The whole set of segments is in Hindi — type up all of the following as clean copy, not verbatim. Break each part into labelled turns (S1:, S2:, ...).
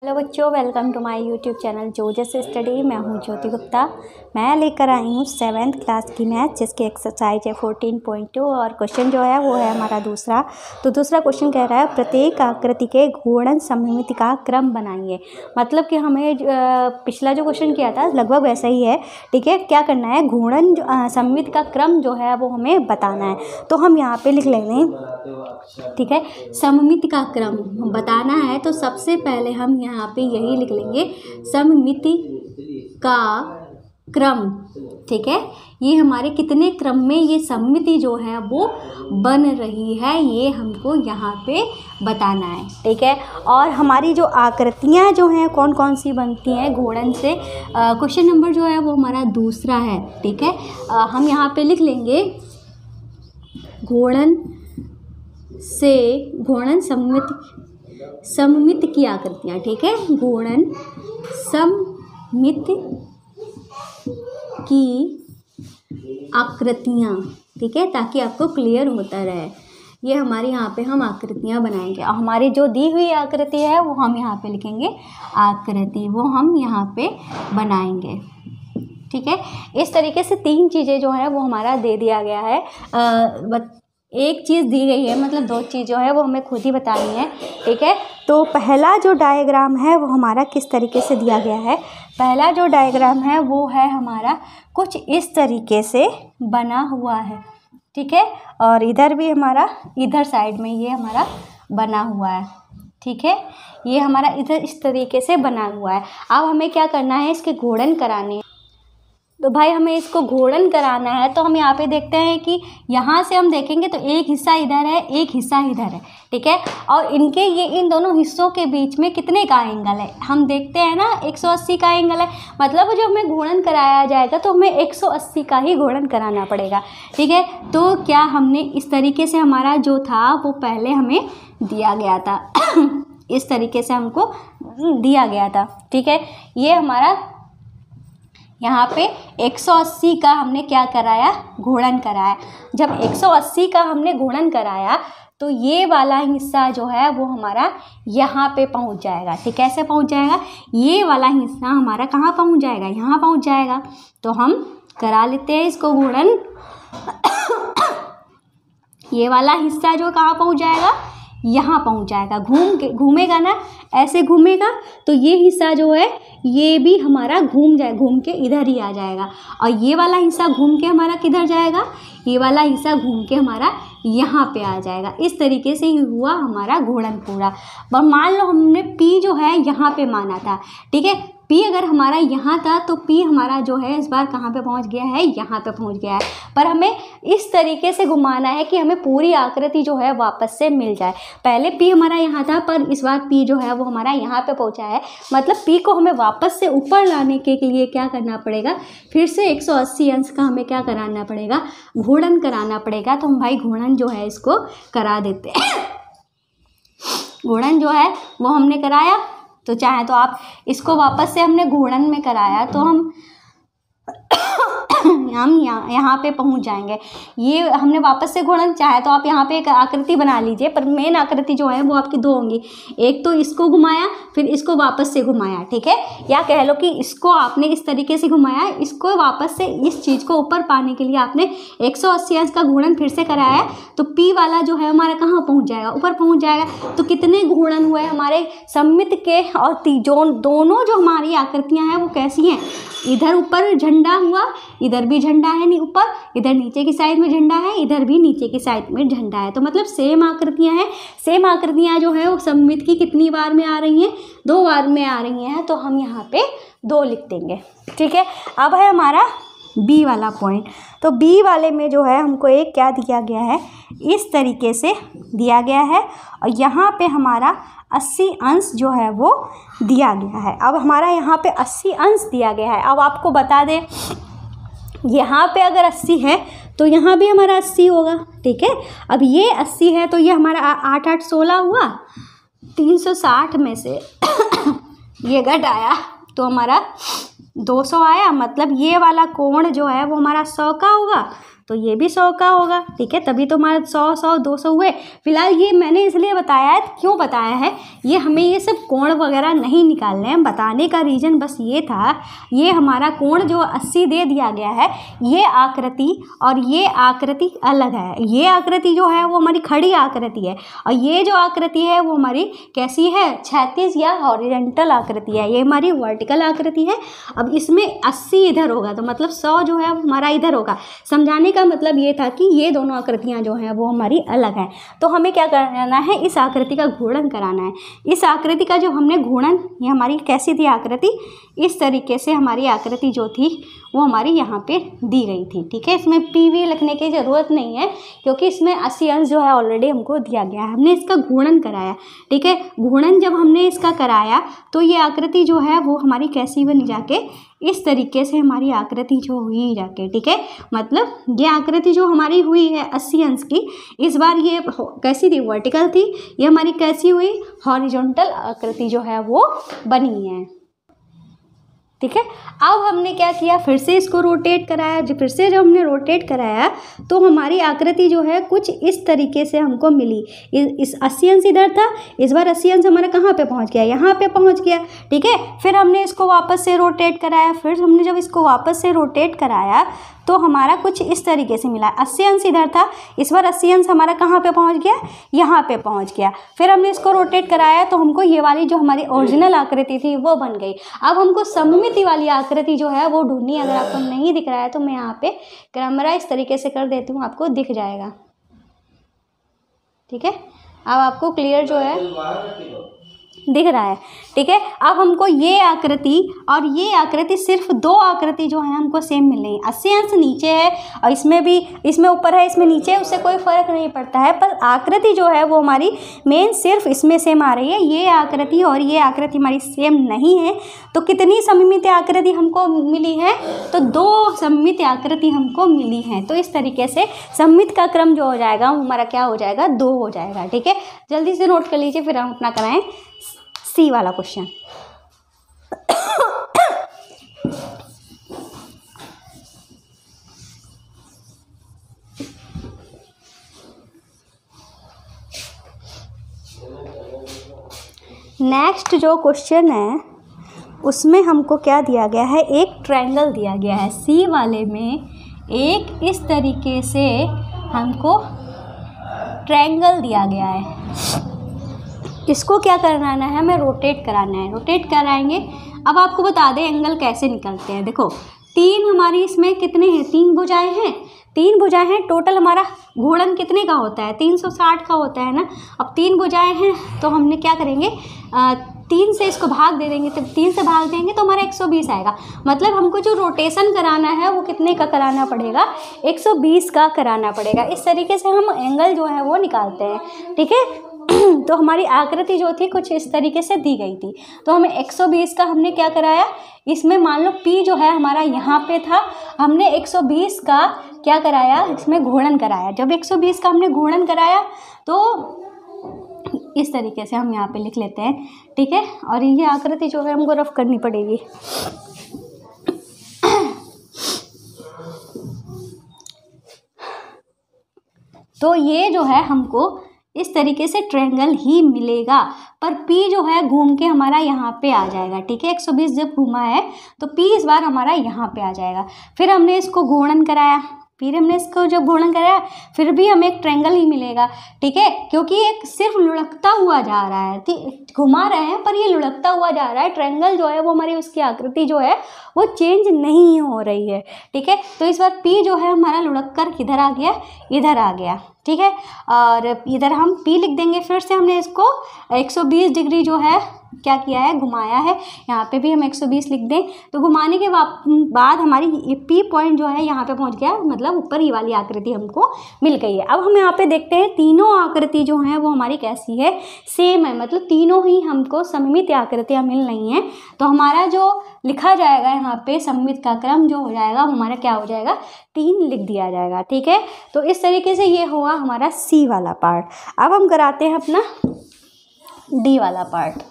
S1: हेलो बच्चों, welcome to my YouTube channel जोजस स्टडी। मैं हूं ज्योति गुप्ता। मैं लेकर आई हूं 7th क्लास की मैथ, जिसकी एक्सरसाइज है 14.2 और क्वेश्चन जो है वो है हमारा दूसरा। तो दूसरा क्वेश्चन कह रहा है प्रत्येक आकृति के घूर्णन सममिति का क्रम बनाइए। मतलब कि हमें पिछला जो क्वेश्चन किया था लगभग वैसा ही है। ठीक है, क्या करना है, घूर्णन सममिति का क्रम जो है वो हमें बताना है। तो हम यहाँ पे लिख लेंगे, ठीक है, सममिति का क्रम बताना है। तो सबसे पहले हम यहाँ पे यही लिख लेंगे, सममिति का क्रम। ठीक है, ये हमारे कितने क्रम में ये सममिति जो है वो बन रही है, ये हमको यहाँ पे बताना है। ठीक है, और हमारी जो आकृतियाँ जो हैं कौन कौन सी बनती हैं घूर्णन से। क्वेश्चन नंबर जो है वो हमारा दूसरा है। ठीक है, हम यहाँ पे लिख लेंगे घूर्णन से घूर्णन सममिति की आकृतियाँ। ठीक है, घूर्णन सममिति की आकृतियाँ। ठीक है, ताकि आपको क्लियर होता रहे। ये हमारे यहाँ पे हम आकृतियाँ बनाएंगे और हमारी जो दी हुई आकृति है वो हम यहाँ पे लिखेंगे आकृति, वो हम यहाँ पे बनाएंगे। ठीक है, इस तरीके से तीन चीज़ें जो है वो हमारा दे दिया गया है। एक चीज़ दी गई है, मतलब दो चीज़ जो है वो हमें खुद ही बतानी है। ठीक है, तो पहला जो डायग्राम है वो हमारा किस तरीके से दिया गया है। पहला जो डायग्राम है वो है हमारा कुछ इस तरीके से बना हुआ है। ठीक है, और इधर भी हमारा, इधर साइड में ये हमारा बना हुआ है। ठीक है, ये हमारा इधर इस तरीके से बना हुआ है। अब हमें क्या करना है, इसके घूर्णन कराने। तो भाई हमें इसको घूर्णन कराना है। तो हम यहाँ पे देखते हैं कि यहाँ से हम देखेंगे तो एक हिस्सा इधर है, एक हिस्सा इधर है। ठीक है, और इनके ये इन दोनों हिस्सों के बीच में कितने का एंगल है, हम देखते हैं ना 180 का एंगल है। मतलब जब हमें घूर्णन कराया जाएगा तो हमें 180 का ही घूर्णन कराना पड़ेगा। ठीक है, तो क्या हमने इस तरीके से, हमारा जो था वो पहले हमें दिया गया था इस तरीके से हमको दिया गया था। ठीक है, ये हमारा यहाँ पे 180 का हमने क्या कराया, घूर्णन कराया। जब 180 का हमने घूर्णन कराया तो ये वाला हिस्सा जो है वो हमारा यहाँ पे पहुँच जाएगा। ठीक, कैसे पहुँच जाएगा, ये वाला हिस्सा हमारा कहाँ पहुँच जाएगा, यहाँ पहुँच जाएगा। तो हम करा लेते हैं इसको घूर्णन। ये वाला हिस्सा जो कहाँ पहुँच जाएगा, यहाँ पहुँच जाएगा। घूमेगा ना, ऐसे घूमेगा तो ये हिस्सा जो है ये भी हमारा घूम के इधर ही आ जाएगा। और ये वाला हिस्सा घूम के हमारा किधर जाएगा, ये वाला हिस्सा घूम के हमारा यहाँ पे आ जाएगा। इस तरीके से ही हुआ हमारा घूर्णन पूरा। पर मान लो हमने P जो है यहाँ पे माना था। ठीक है, P अगर हमारा यहाँ था तो P हमारा जो है इस बार कहाँ पे पहुँच गया है, यहाँ पे पहुँच गया है। पर हमें इस तरीके से घुमाना है कि हमें पूरी आकृति जो है वापस से मिल जाए। पहले P हमारा यहाँ था, पर इस बार P जो है वो हमारा यहाँ पे पहुँचा है। मतलब P को हमें वापस से ऊपर लाने के लिए क्या करना पड़ेगा, फिर से 180 अंश का हमें क्या कराना पड़ेगा, घूर्णन कराना पड़ेगा। तो हम भाई घूर्णन जो है इसको करा देते हैं। घूर्णन जो है वो हमने कराया, तो चाहे तो आप इसको वापस से हमने घूर्णन में कराया तो हम यहाँ पे पहुँच जाएंगे। ये हमने वापस से घूर्णन, चाहे तो आप यहाँ पे एक आकृति बना लीजिए, पर मेन आकृति जो है वो आपकी दो होंगी। एक तो इसको घुमाया, फिर इसको वापस से घुमाया। ठीक है, या कह लो कि इसको आपने इस तरीके से घुमाया, इसको वापस से इस चीज़ को ऊपर पाने के लिए आपने 180 अंश का घूर्णन फिर से कराया। तो P वाला जो है हमारा कहाँ पहुँच जाएगा, ऊपर पहुँच जाएगा। तो कितने घूर्णन हुए हमारे सममिति के, और दोनों जो हमारी आकृतियाँ हैं वो कैसी हैं, इधर ऊपर झंडा हुआ, इधर भी झंडा है नहीं ऊपर, इधर नीचे की साइड में झंडा है, इधर भी नीचे की साइड में झंडा है। तो मतलब सेम आकृतियां हैं। सेम आकृतियां जो है वो सममिति की कितनी बार में आ रही हैं, 2 बार में आ रही हैं। तो हम यहाँ पे 2 लिख देंगे। ठीक है, अब है हमारा B वाला पॉइंट। तो B वाले में जो है हमको एक क्या दिया गया है, इस तरीके से दिया गया है और यहाँ पे हमारा 80 अंश जो है वो दिया गया है। अब हमारा यहाँ पे 80 अंश दिया गया है। अब आपको बता दें, यहाँ पे अगर 80 है तो यहाँ भी हमारा 80 होगा। ठीक है, अब ये 80 है तो ये हमारा 8 8 16 हुआ, 360 में से ये घट आया तो हमारा 200 आया। मतलब ये वाला कोण जो है वो हमारा 100 का होगा। तो ये भी 100 का होगा, ठीक है। तभी तो हमारे 100 100 200 हुए। फिलहाल ये मैंने इसलिए बताया है, क्यों बताया है, ये हमें ये सब कोण वगैरह नहीं निकालने हैं। बताने का रीज़न बस ये था, ये हमारा कोण जो 80 दे दिया गया है, ये आकृति और ये आकृति अलग है। ये आकृति जो है वो हमारी खड़ी आकृति है, और ये जो आकृति है वो हमारी कैसी है, क्षैतिज या हॉरिजॉन्टल आकृति है। ये हमारी वर्टिकल आकृति है। अब इसमें 80 इधर होगा, तो मतलब 100 जो है हमारा इधर होगा। समझाने का मतलब ये था कि ये दोनों आकृतियाँ जो हैं वो हमारी अलग हैं। तो हमें क्या करना है, इस आकृति का घूर्णन कराना है। इस आकृति का जो हमने घूर्णन, ये हमारी कैसी थी आकृति, इस तरीके से हमारी आकृति जो थी वो हमारी यहाँ पे दी गई थी, ठीक है। इसमें PV लिखने की ज़रूरत नहीं है, क्योंकि इसमें 80 अंश जो है ऑलरेडी हमको दिया गया है। हमने इसका घूर्णन कराया, ठीक है। घूर्णन जब हमने इसका कराया तो ये आकृति जो है वो हमारी कैसी बनी जाके, इस तरीके से हमारी आकृति जो हुई जाके, ठीक है। मतलब ये आकृति जो हमारी हुई है 80 अंश की, इस बार ये कैसी थी, वर्टिकल थी। ये हमारी कैसी हुई, हॉरिजॉन्टल आकृति जो है वो बनी है, ठीक है। अब हमने क्या किया, फिर से इसको रोटेट कराया। जो फिर से जब हमने रोटेट कराया तो हमारी आकृति जो है कुछ इस तरीके से हमको मिली। इस 80 अंश इधर था, इस बार 80 अंश हमारा कहाँ पे पहुँच गया, यहाँ पे पहुँच गया, ठीक है। फिर हमने इसको वापस से रोटेट कराया। फिर हमने जब इसको वापस से रोटेट कराया तो हमारा कुछ इस तरीके से मिला। 80 अंश इधर था, इस बार 80 अंश हमारा कहाँ पे पहुँच गया, यहाँ पे पहुँच गया। फिर हमने इसको रोटेट कराया तो हमको ये वाली जो हमारी ओरिजिनल आकृति थी वो बन गई। अब हमको सममिति वाली आकृति जो है वो ढूंढनी है। अगर आपको नहीं दिख रहा है तो मैं यहाँ पे कैमरा इस तरीके से कर देती हूँ, आपको दिख जाएगा, ठीक है। अब आपको क्लियर जो है दिख रहा है, ठीक है। अब हमको ये आकृति और ये आकृति, सिर्फ 2 आकृति जो है हमको सेम मिल रही है। 80 अंश नीचे है और इसमें भी, इसमें ऊपर है इसमें नीचे है, उससे कोई फ़र्क नहीं पड़ता है। पर आकृति जो है वो हमारी मेन सिर्फ इसमें सेम आ रही है। ये आकृति और ये आकृति हमारी सेम नहीं है। तो कितनी सममित आकृति हमको मिली है, तो 2 सममित आकृति हमको मिली है। तो इस तरीके से सममित का क्रम जो हो जाएगा वो हमारा क्या हो जाएगा, 2 हो जाएगा, ठीक है। जल्दी से नोट कर लीजिए, फिर हम अपना कराएं सी वाला क्वेश्चन। नेक्स्ट जो क्वेश्चन है उसमें हमको क्या दिया गया है, एक ट्रायंगल दिया गया है। सी वाले में एक इस तरीके से हमको ट्रायंगल दिया गया है। इसको क्या कराना है, हमें रोटेट कराना है। रोटेट कराएंगे। अब आपको बता दें एंगल कैसे निकलते हैं। देखो 3 हमारी इसमें कितने हैं, 3 भुजाएं हैं। 3 भुजाएं हैं, टोटल हमारा घूर्णन कितने का होता है, 360 का होता है ना। अब 3 भुजाएं हैं तो हमने क्या करेंगे, 3 से इसको भाग दे देंगे। तो 3 से भाग देंगे तो हमारा 120 आएगा। मतलब हमको जो रोटेशन कराना है वो कितने का कराना पड़ेगा, 120 का कराना पड़ेगा। इस तरीके से हम एंगल जो है वो निकालते हैं, ठीक है। तो हमारी आकृति जो थी कुछ इस तरीके से दी गई थी। तो हमें 120 का हमने क्या कराया, इसमें मान लो P जो है हमारा यहाँ पे था, हमने 120 का क्या कराया, इसमें घूर्णन कराया। जब 120 का हमने घूर्णन कराया तो इस तरीके से हम यहाँ पे लिख लेते हैं, ठीक है। और ये आकृति जो है हमको रफ करनी पड़ेगी। तो ये जो है हमको इस तरीके से ट्रायंगल ही मिलेगा, पर P जो है घूम के हमारा यहाँ पे आ जाएगा, ठीक है। 120 जब घूमा है तो P इस बार हमारा यहाँ पे आ जाएगा। फिर हमने इसको घूर्णन कराया, फिर हमने इसको जब घूर्णन कराया फिर भी हमें एक ट्रायंगल ही मिलेगा, ठीक है। क्योंकि एक सिर्फ लुढ़कता हुआ जा रहा है, घुमा रहे हैं पर ये लुढ़कता हुआ जा रहा है। ट्रायंगल जो है वो हमारी उसकी आकृति जो है वो चेंज नहीं हो रही है, ठीक है। तो इस बार P जो है हमारा लुढ़क कर किधर आ गया, इधर आ गया, ठीक है। और इधर हम P लिख देंगे। फिर से हमने इसको 120 डिग्री जो है क्या किया है, घुमाया है। यहाँ पे भी हम 120 लिख दें तो घुमाने के बाद हमारी P पॉइंट जो है यहाँ पे पहुँच गया, मतलब ऊपर ही वाली आकृति हमको मिल गई है। अब हम यहाँ पे देखते हैं तीनों आकृति जो हैं वो हमारी कैसी है, सेम है। मतलब तीनों ही हमको सममित आकृतियाँ मिल रही हैं। तो हमारा जो लिखा जाएगा यहाँ पे सममित का क्रम जो हो जाएगा वो हमारा क्या हो जाएगा, 3 लिख दिया जाएगा, ठीक है। तो इस तरीके से ये हुआ हमारा C वाला पार्ट। अब हम कराते हैं अपना D वाला पार्ट,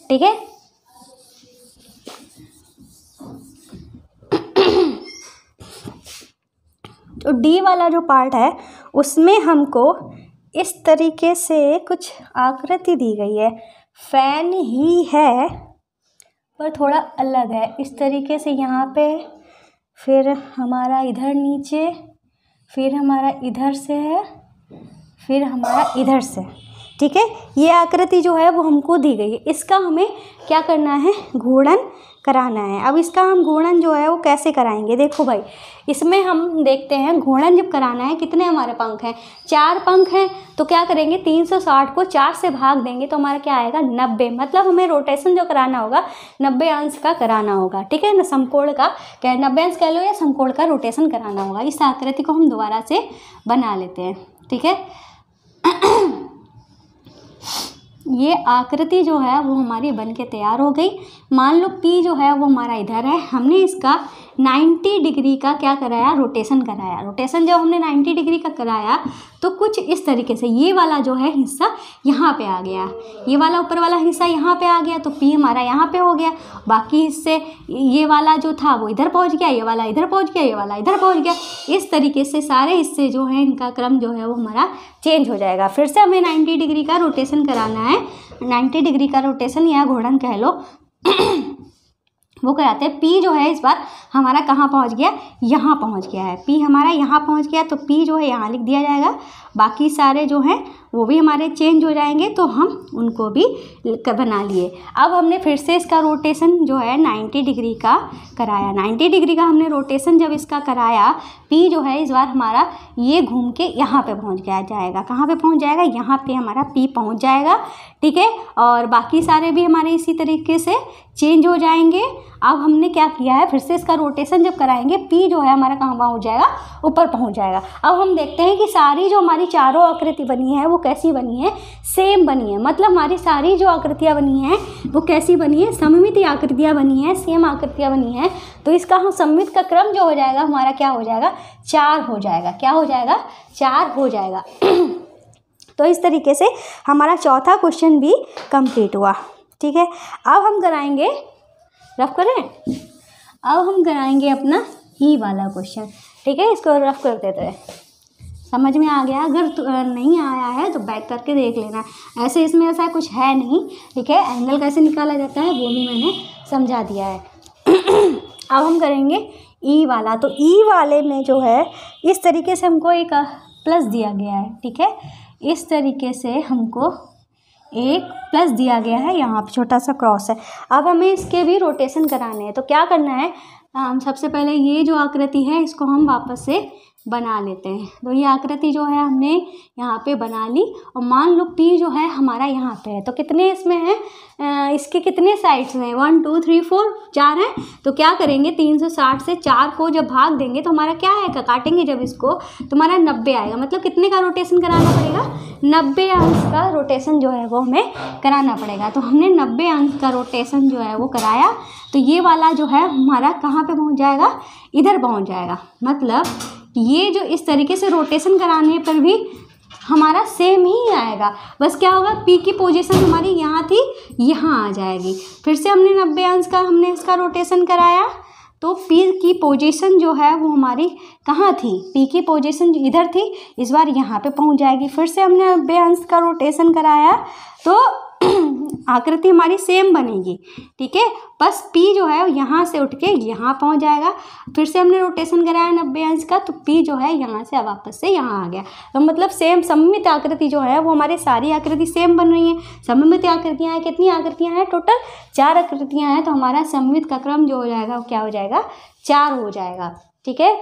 S1: ठीक है। जो डी वाला जो पार्ट है उसमें हमको इस तरीके से कुछ आकृति दी गई है। फैन ही है पर थोड़ा अलग है, इस तरीके से यहाँ पे, फिर हमारा इधर नीचे, फिर हमारा इधर से है, फिर हमारा इधर से। ठीक है, ये आकृति जो है वो हमको दी गई है। इसका हमें क्या करना है, घूर्णन कराना है। अब इसका हम घूर्णन जो है वो कैसे कराएंगे, देखो भाई इसमें हम देखते हैं घूर्णन जब कराना है, कितने हमारे पंख हैं, 4 पंख हैं। तो क्या करेंगे, 360 को 4 से भाग देंगे तो हमारा क्या आएगा, 90। मतलब हमें रोटेशन जो कराना होगा 90 अंश का कराना होगा। ठीक है ना, समकोण का क्या 90 अंश कह लो या समकोण का रोटेशन कराना होगा। इस आकृति को हम दोबारा से बना लेते हैं। ठीक है, ये आकृति जो है वो हमारी बन के तैयार हो गई। मान लो P जो है वो हमारा इधर है, हमने इसका 90 डिग्री का क्या कराया, रोटेशन कराया। रोटेशन जब हमने 90 डिग्री का कराया तो कुछ इस तरीके से ये वाला जो है हिस्सा यहाँ पे आ गया, ये वाला ऊपर वाला हिस्सा यहाँ पे आ गया, तो P हमारा यहाँ पे हो गया। बाकी हिस्से ये वाला जो था वो इधर पहुँच गया, ये वाला इधर पहुँच गया, ये वाला इधर पहुँच गया। इस तरीके से सारे हिस्से जो हैं इनका क्रम जो है वो हमारा चेंज हो जाएगा। फिर से हमें 90 डिग्री का रोटेशन कराना है, 90 डिग्री का रोटेशन या घूर्णन कह लो वो कराते हैं। P जो है इस बार हमारा कहाँ पहुँच गया, यहाँ पहुँच गया है। P हमारा यहाँ पहुँच गया तो P जो है यहाँ लिख दिया जाएगा। बाकी सारे जो हैं वो भी हमारे चेंज हो जाएंगे, तो हम उनको भी बना लिए। अब हमने फिर से इसका रोटेशन जो है 90 डिग्री का कराया। 90 डिग्री का हमने रोटेशन जब इसका कराया, P जो है इस बार हमारा ये घूम के यहाँ पे पहुँच गया जाएगा। कहाँ पे पहुँच जाएगा, यहाँ पे हमारा P पहुँच जाएगा। ठीक है, और बाकी सारे भी हमारे इसी तरीके से चेंज हो जाएंगे। अब हमने क्या किया है, फिर से इसका रोटेशन जब कराएंगे P जो है हमारा कहाँ पहुँच जाएगा, ऊपर पहुँच जाएगा। अब हम देखते हैं कि सारी जो हमारी चारों आकृति बनी है वो कैसी बनी है, सेम बनी है। मतलब हमारी सारी जो आकृतियाँ बनी हैं वो कैसी बनी है, सममिति आकृतियाँ बनी हैं, सेम आकृतियाँ बनी हैं। तो इसका हम सममित का क्रम जो हो जाएगा हमारा क्या हो जाएगा, 4 हो जाएगा। क्या हो जाएगा, 4 हो जाएगा। तो इस तरीके से हमारा चौथा क्वेश्चन भी कंप्लीट हुआ। ठीक है, अब हम कराएंगे, रफ करें, अब हम कराएंगे अपना ई वाला क्वेश्चन। ठीक है, इसको रफ कर देते हैं। समझ में आ गया, अगर नहीं आया है तो बैक करके देख लेना। ऐसे इसमें ऐसा कुछ है नहीं। ठीक है, एंगल कैसे निकाला जाता है वो भी मैंने समझा दिया है। अब हम करेंगे ई वाला। तो ई वाले में जो है इस तरीके से हमको एक प्लस दिया गया है। ठीक है, इस तरीके से हमको एक प्लस दिया गया है, यहाँ पे छोटा सा क्रॉस है। अब हमें इसके भी रोटेशन कराने हैं। तो क्या करना है, हम सबसे पहले ये जो आकृति है इसको हम वापस से बना लेते हैं। तो ये आकृति जो है हमने यहाँ पे बना ली, और मान लो P जो है हमारा यहाँ पे है। तो कितने इसमें हैं, इसके कितने साइड्स हैं, 1 2 3 4 4 हैं। तो क्या करेंगे, 360 से 4 को जब भाग देंगे तो हमारा क्या आएगा, काटेंगे जब इसको तो हमारा 90 आएगा। मतलब कितने का रोटेशन कराना पड़ेगा, 90 अंश का रोटेशन जो है वो हमें कराना पड़ेगा। तो हमने 90 अंश का रोटेशन जो है वो कराया। तो ये वाला जो है हमारा कहाँ पे पहुँच जाएगा, इधर पहुँच जाएगा। मतलब ये जो इस तरीके से रोटेशन कराने पर भी हमारा सेम ही आएगा। बस क्या होगा, P की पोजीशन हमारी यहाँ थी, यहाँ आ जाएगी। फिर से हमने 90 अंश का हमने इसका रोटेशन कराया, तो P की पोजीशन जो है वो हमारी कहाँ थी, P की पोजीशन इधर थी, इस बार यहाँ पे पहुँच जाएगी। फिर से हमने 90 अंश का रोटेशन कराया तो आकृति हमारी सेम बनेगी। ठीक है, बस P जो है यहाँ से उठ के यहाँ पहुँच जाएगा। फिर से हमने रोटेशन कराया 90 अंश का, तो P जो है यहाँ से वापस से यहाँ आ गया। तो मतलब सेम सममित आकृति जो है वो हमारी सारी आकृति सेम बन रही है। सममित आकृतियाँ हैं, कितनी आकृतियाँ हैं, टोटल 4 आकृतियाँ हैं। तो हमारा सममित का क्रम जो हो जाएगा वो क्या हो जाएगा, 4 हो जाएगा। ठीक है,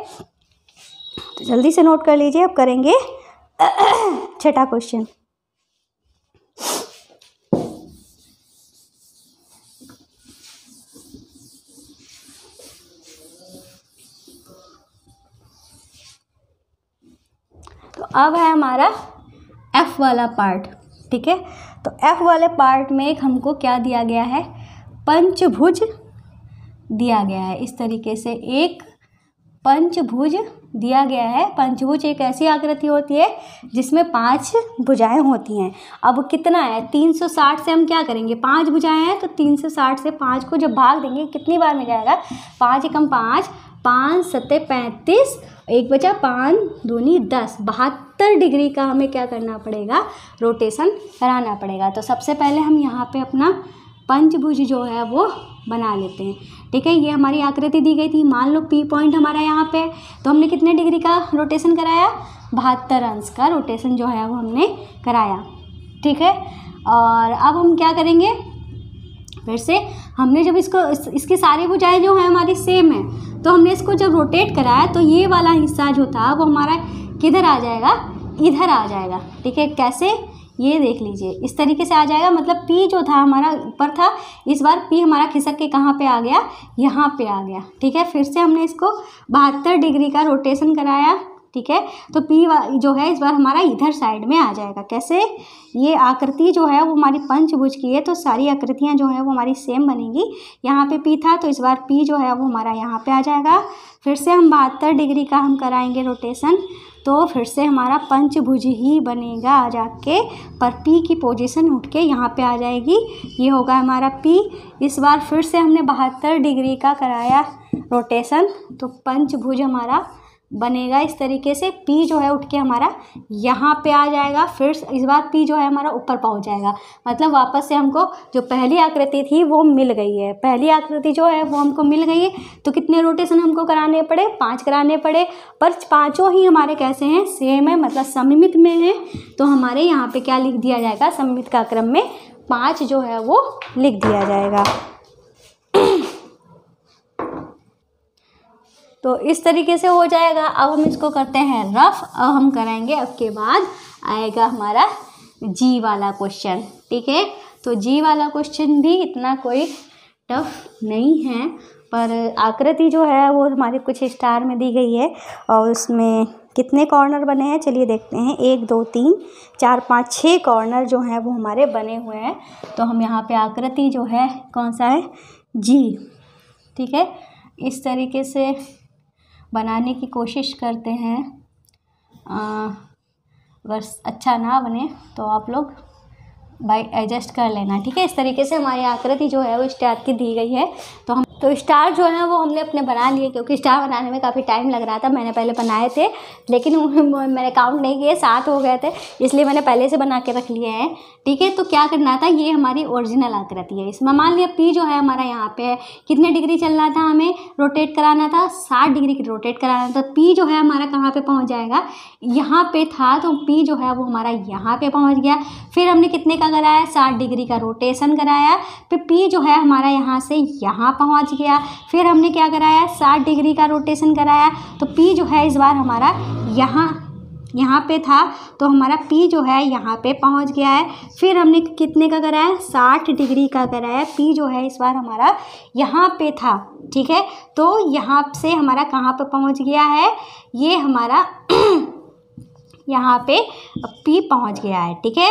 S1: तो जल्दी से नोट कर लीजिए। अब करेंगे छठा क्वेश्चन। तो अब है हमारा F वाला पार्ट। ठीक है, तो F वाले पार्ट में एक हमको क्या दिया गया है, पंचभुज दिया गया है। इस तरीके से एक पंचभुज दिया गया है। पंचभुज एक ऐसी आकृति होती है जिसमें 5 भुजाएं होती हैं। अब कितना है, 360 से हम क्या करेंगे, 5 भुजाएं हैं तो 360 से 5 को जब भाग देंगे कितनी बार में जाएगा, 5 एकम 5, 5 सत्ते 35, 1 बचा 5 दूनी 10, 72 डिग्री का हमें क्या करना पड़ेगा, रोटेशन कराना पड़ेगा। तो सबसे पहले हम यहाँ पे अपना पंचभुज जो है वो बना लेते हैं। ठीक है, ये हमारी आकृति दी गई थी। मान लो P पॉइंट हमारा यहाँ पे, तो हमने कितने डिग्री का रोटेशन कराया, 72 अंश का रोटेशन जो है वो हमने कराया। ठीक है, और अब हम क्या करेंगे, फिर से हमने जब इसकी सारी भुजाएं जो है हमारी सेम है, तो हमने इसको जब रोटेट कराया तो ये वाला हिस्सा जो था वो हमारा किधर आ जाएगा, इधर आ जाएगा। ठीक है, कैसे, ये देख लीजिए, इस तरीके से आ जाएगा। मतलब P जो था हमारा ऊपर था, इस बार P हमारा खिसक के कहाँ पे आ गया, यहाँ पे आ गया। ठीक है, फिर से हमने इसको 72 डिग्री का रोटेशन कराया। ठीक है, तो P जो है इस बार हमारा इधर साइड में आ जाएगा। कैसे, ये आकृति जो है वो हमारी पंचभुज की है, तो सारी आकृतियाँ जो है वो हमारी सेम बनेगी। यहाँ पे P था, तो इस बार P जो है वो हमारा यहाँ पे आ जाएगा। फिर से हम 72 डिग्री का हम कराएंगे रोटेशन, तो फिर से हमारा पंचभुज ही बनेगा आ जाके, पर P की पोजीशन उठ के यहाँ पे आ जाएगी। ये होगा हमारा P। इस बार फिर से हमने 72 डिग्री का कराया रोटेशन, तो पंचभुज हमारा बनेगा इस तरीके से। P जो है उठ के हमारा यहाँ पे आ जाएगा। फिर इस बार P जो है हमारा ऊपर पहुँच जाएगा। मतलब वापस से हमको जो पहली आकृति थी वो मिल गई है। पहली आकृति जो है वो हमको मिल गई है, तो कितने रोटेशन हमको कराने पड़े, 5 कराने पड़े। पर पाँचों ही हमारे कैसे हैं, सेम है, मतलब सममित में है। तो हमारे यहाँ पे क्या लिख दिया जाएगा, सममित का क्रम में 5 जो है वो लिख दिया जाएगा। तो इस तरीके से हो जाएगा। अब हम इसको करते हैं रफ। अब हम कराएंगे, अब के बाद आएगा हमारा जी वाला क्वेश्चन। ठीक है, तो जी वाला क्वेश्चन भी इतना कोई टफ नहीं है, पर आकृति जो है वो हमारे कुछ स्टार में दी गई है, और उसमें कितने कॉर्नर बने हैं चलिए देखते हैं। 1 2 3 4 5 6 कॉर्नर जो हैं वो हमारे बने हुए हैं। तो हम यहाँ पे आकृति जो है कौन सा है, जी। ठीक है, इस तरीके से बनाने की कोशिश करते हैं। अगर अच्छा ना बने तो आप लोग भाई एडजस्ट कर लेना। ठीक है, इस तरीके से हमारी आकृति जो है वो स्टार की दी गई है। तो स्टार जो है वो हमने अपने बना लिए, क्योंकि स्टार बनाने में काफ़ी टाइम लग रहा था। मैंने पहले बनाए थे, लेकिन मैंने काउंट नहीं किए, 7 हो गए थे, इसलिए मैंने पहले से बना के रख लिए हैं। ठीक है, तो क्या करना था, ये हमारी ओरिजिनल आकृति है। इसमें मान लिया P जो है हमारा यहाँ पे है, कितने डिग्री चलना था, हमें रोटेट कराना था, 60 डिग्री की रोटेट कराना था। तो P जो है हमारा कहाँ पे पहुँच जाएगा, यहाँ पे था, तो P जो है वो हमारा यहाँ पे पहुँच गया। फिर हमने कितने का कराया, 60 डिग्री का रोटेशन कराया। फिर P जो है हमारा यहाँ से यहाँ पहुँच गया। फिर हमने क्या कराया, 60 डिग्री का रोटेशन कराया, तो P जो है इस बार हमारा यहाँ पे था, तो हमारा P जो है यहाँ पे पहुँच गया है। फिर हमने कितने का कराया, 60 डिग्री का कराया। P जो है इस बार हमारा यहाँ पे था। ठीक है, तो यहाँ से हमारा कहाँ पे पहुँच गया है, ये हमारा यहाँ पे P पहुँच गया है। ठीक है,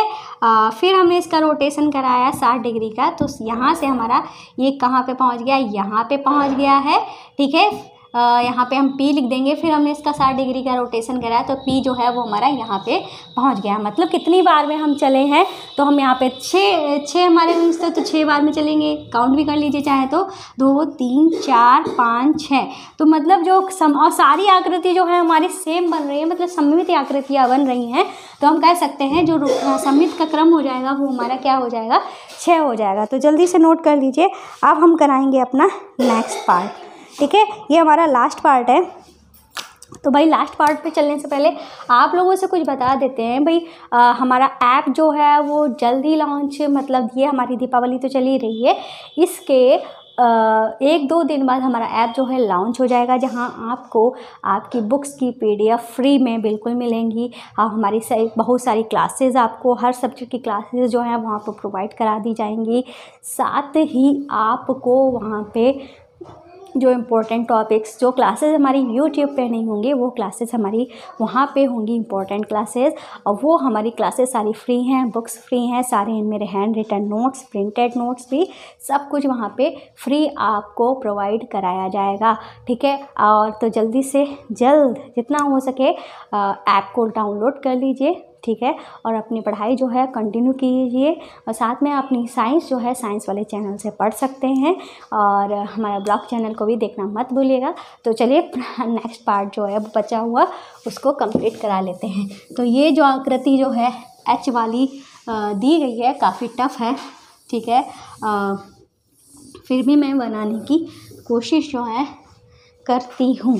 S1: फिर हमने इसका रोटेशन कराया 60 डिग्री का, तो यहाँ से हमारा ये कहाँ पे पहुँच गया, यहाँ पे पहुँच गया है। ठीक है, यहाँ पे हम P लिख देंगे। फिर हमने इसका 60 डिग्री का रोटेशन कराया, तो P जो है वो हमारा यहाँ पे पहुँच गया। मतलब कितनी बार में हम चले हैं, तो हम यहाँ पे 6 हमारे हुए, तो 6 बार में चलेंगे। काउंट भी कर लीजिए चाहे तो, 2 3 4 5 6। तो मतलब जो और सारी आकृति जो है हमारी सेम बन रही है, मतलब सममित आकृतियाँ बन रही हैं। तो हम कह सकते हैं जो सममित का क्रम हो जाएगा वो हमारा क्या हो जाएगा, 6 हो जाएगा। तो जल्दी से नोट कर लीजिए। अब हम कराएंगे अपना नेक्स्ट पार्ट। ठीक है, ये हमारा लास्ट पार्ट है। तो भाई लास्ट पार्ट पे चलने से पहले आप लोगों से कुछ बता देते हैं भाई। हमारा ऐप जो है वो जल्दी लॉन्च, मतलब ये हमारी दीपावली तो चली रही है, इसके 1-2 दिन बाद हमारा ऐप जो है लॉन्च हो जाएगा, जहां आपको आपकी बुक्स की PDF फ्री में बिल्कुल मिलेंगी। हमारी बहुत सारी क्लासेस, आपको हर सब्जेक्ट की क्लासेस जो हैं वहाँ पर प्रोवाइड करा दी जाएंगी। साथ ही आपको वहाँ पे जो इम्पोर्टेंट टॉपिक्स, जो क्लासेस हमारी यूट्यूब पे नहीं होंगी, वो क्लासेस हमारी वहाँ पे होंगी, इम्पोर्टेंट क्लासेस। और वो हमारी क्लासेस सारी फ्री हैं, बुक्स फ्री हैं, सारे मेरे hand written notes, printed notes भी, सब कुछ वहाँ पे फ्री आपको प्रोवाइड कराया जाएगा। ठीक है, और तो जल्दी से जल्द जितना हो सके ऐप को डाउनलोड कर लीजिए, ठीक है। और अपनी पढ़ाई जो है कंटिन्यू कीजिए और साथ में अपनी साइंस जो है साइंस वाले चैनल से पढ़ सकते हैं और हमारा ब्लॉग चैनल को भी देखना मत भूलिएगा। तो चलिए नेक्स्ट पार्ट जो है वो बचा हुआ उसको कंप्लीट करा लेते हैं। तो ये जो आकृति जो है एच वाली दी गई है, काफ़ी टफ है, ठीक है। फिर भी मैं बनाने की कोशिश जो है करती हूँ।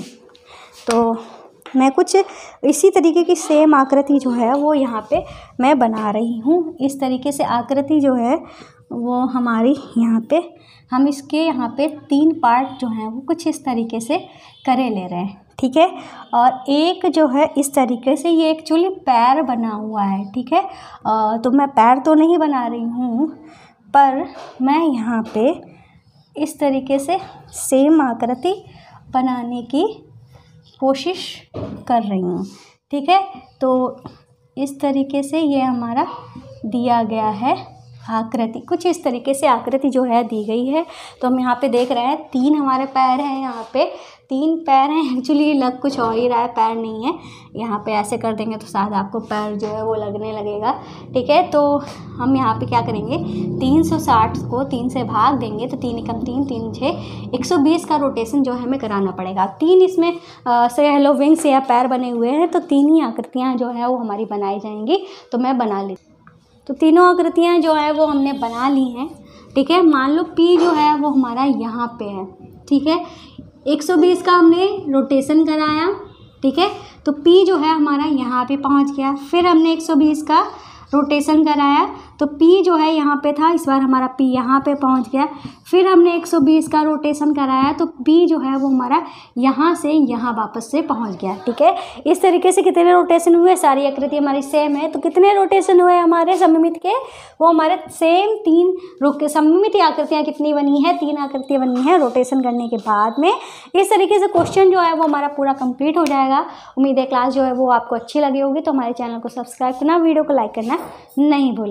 S1: तो मैं कुछ इसी तरीके की सेम आकृति जो है वो यहाँ पे मैं बना रही हूँ। इस तरीके से आकृति जो है वो हमारी यहाँ पे हम इसके यहाँ पे 3 पार्ट जो हैं वो कुछ इस तरीके से करे ले रहे हैं, ठीक है। और एक जो है इस तरीके से ये एक्चुअली पैर बना हुआ है, ठीक है। तो मैं पैर तो नहीं बना रही हूँ, पर मैं यहाँ पे इस तरीके से सेम आकृति बनाने की कोशिश कर रही हूँ, ठीक है। तो इस तरीके से ये हमारा दिया गया है आकृति, कुछ इस तरीके से आकृति जो है दी गई है। तो हम यहाँ पे देख रहे हैं 3 हमारे पैर हैं, यहाँ पे 3 पैर हैं। एक्चुअली लग कुछ और ही रहा है, पैर नहीं है। यहाँ पे ऐसे कर देंगे तो शायद आपको पैर जो है वो लगने लगेगा, ठीक है। तो हम यहाँ पे क्या करेंगे, 360 को 3 से भाग देंगे तो 3 एकम 3, 3 6, 120 का रोटेशन जो है हमें कराना पड़ेगा। 3 इसमें से हेलो विंग्स या पैर बने हुए हैं, तो 3 ही आकृतियाँ जो है वो हमारी बनाई जाएंगी। तो मैं बना लेती। तो तीनों आकृतियाँ जो है वो हमने बना ली हैं, ठीक है। मान लो P जो है वो हमारा यहाँ पे है, ठीक है। 120 का हमने रोटेशन कराया, ठीक है। तो P जो है हमारा यहाँ पे पहुँच गया। फिर हमने 120 का रोटेशन कराया तो P जो है यहाँ पे था, इस बार हमारा P यहाँ पे पहुँच गया। फिर हमने 120 का रोटेशन कराया तो P जो है वो हमारा यहाँ से यहाँ वापस से पहुँच गया, ठीक है। इस तरीके से कितने रोटेशन हुए, सारी आकृति हमारी सेम है। तो कितने रोटेशन हुए हमारे सममित के, वो हमारे सेम 3 सममित आकृतियाँ कितनी बनी है, 3 आकृतियाँ बनी हैं रोटेशन करने के बाद में। इस तरीके से क्वेश्चन जो है वो हमारा पूरा कंप्लीट हो जाएगा। उम्मीद है क्लास जो है वो आपको अच्छी लगी होगी। तो हमारे चैनल को सब्सक्राइब करना, वीडियो को लाइक करना नहीं भूलें।